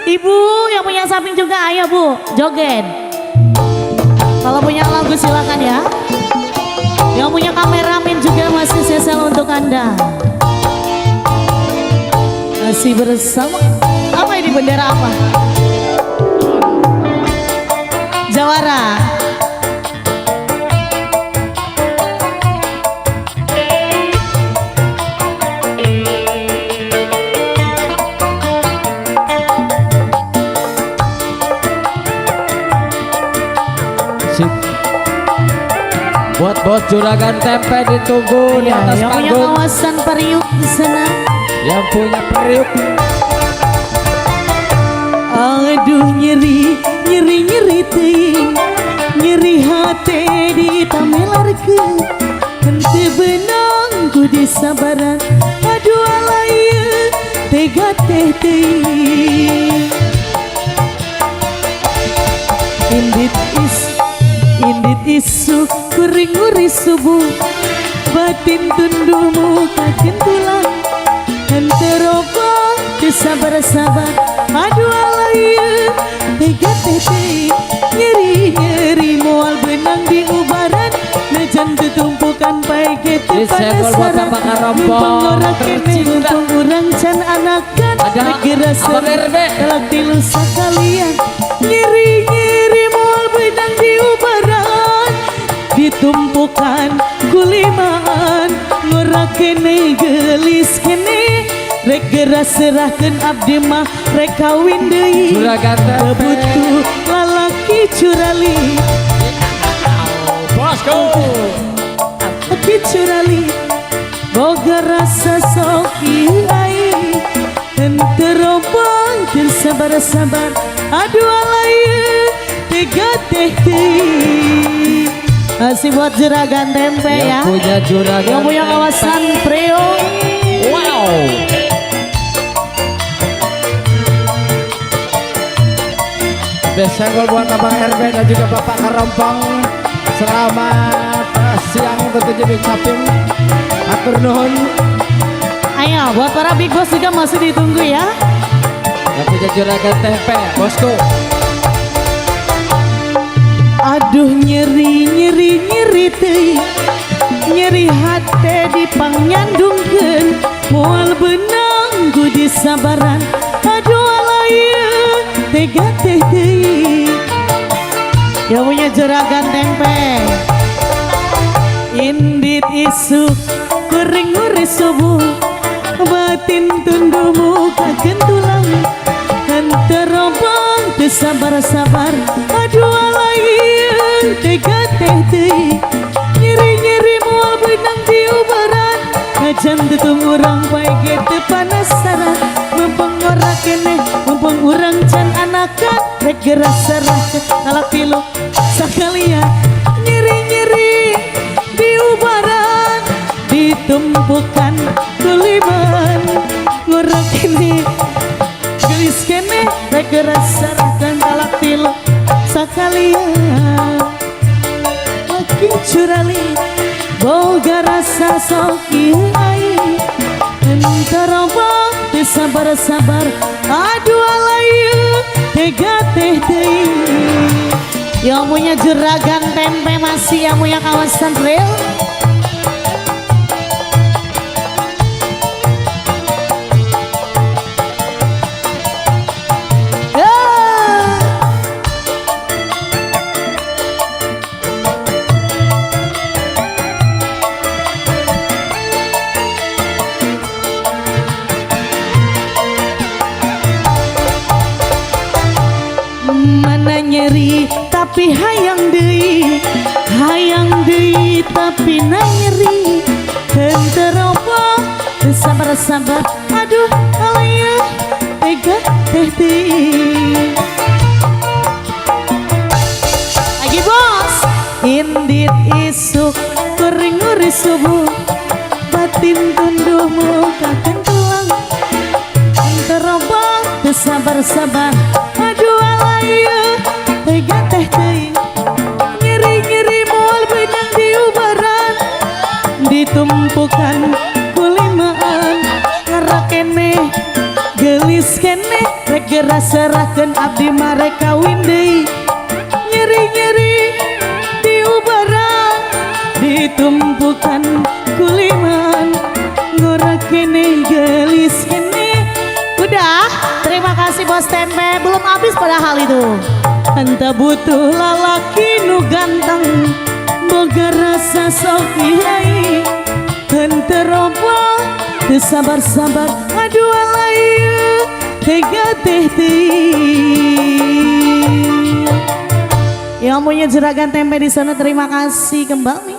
Ibu yang punya samping juga, ayo Bu, joget. Kalau punya lagu silakan ya. Yang punya kameramen juga masih spesial untuk Anda. Masih bersama, apa ini bendera apa? Jawara. Buat bos juragan tempe ditunggu di atas yang punya panggung. kawasan Periuk di sana. Yang punya periuk. Aduh nyeri, nyeri, nyeri ting, nyeri hati ditamelarkeun. Henteu benang ku disabaran. Aduh alaya tega teh teuing. Indit isu kuring nguri subuh, batin tunduhmu kagen tulang. Henteu roba teu sabar-sabar. Aduh alaya tega teh teuing. Nyeri nyeri moal benang di ubaran. Najan tutumpukan pae gitu panasaran. Pengorak kene mumpung urang can anakan. Negera serang telak tilu sakalian. Nyeri nyeri moal benang di ubaran. Ditumpukan kulimaan. Ngorak kene gelis kene. Rek geras serahkeun abdi mah rek kawin deui. Juragan tempe butuh lalaki curali. Bosku Laki curali boga rasa sok ieu. Henteu robong teu sabar-sabar. Aduh alaya tega teh teuing. Masih buat juragan tempe ya. yang punya juragan Yang punya kawasan Priok. Wow. Spesial buat Abang RB dan juga Bapak Karompong. Selamat siang tentunya Big Sapim. Atur nuhun. Ayo buat para big boss juga masih ditunggu ya. Yang punya juragan tempe, bosku. Aduh nyeri nyeri nyeri teuing. Nyeri hati dipangnyandungkeun. Moal benang ku disabaran. Aduh alaya tega teh teuing. Yang punya juragan tempe. Indit isu kuring nguri subuh, batin tunduhmu kagen tulang. Henteu robong teu sabar-sabar. Aduh alaya tega teh teuing. Nyeri nyeri moal benang di ubaran. Najan tutung urang pae ge teu panasaran. Mumpung ngorak keneh mumpung urang can anakan. Rek geras serahkeun talak tilu sakalian. Nyeri nyeri di ubaran. Ditumpukan kuliman. Ngorak keneh gelis keneh rek geras serahkeun talak tilu sakalian. Laki curali boga rasa sok ieu. Henteu robong teu sabar-sabar. Aduh alaya tega teh teuing. Yang punya juragan tempe masih yang punya kawasan real. Mana nyeri tapi hayang deui. Hayang deui tapi na nyeri. Henteu robong teu sabar-sabar. Aduh alaya tega teh teuing. Lagi bos. Indit isuk kuring nguri subuh, batin tunduhmu kagen tulang. Henteu robong teu sabar-sabar. Aduh alaya tega teh teuing. Nyeri nyeri moal benang di ubaran. Ditumpukan kulimaan. Ngarak keneh gelis keneh rek segera serahkan abdi marek kawin deui nyeri-nyeri diubarang ditumpukan kuliman ngorak kene gelis kene. Udah, terima kasih bos tempe, belum habis padahal itu. Enta butuh lalaki nu ganteng boga rasa sok ihai ente roba teu sabar-sabar aduh alay tega teh yang punya juragan tempe di sana terima kasih kembali.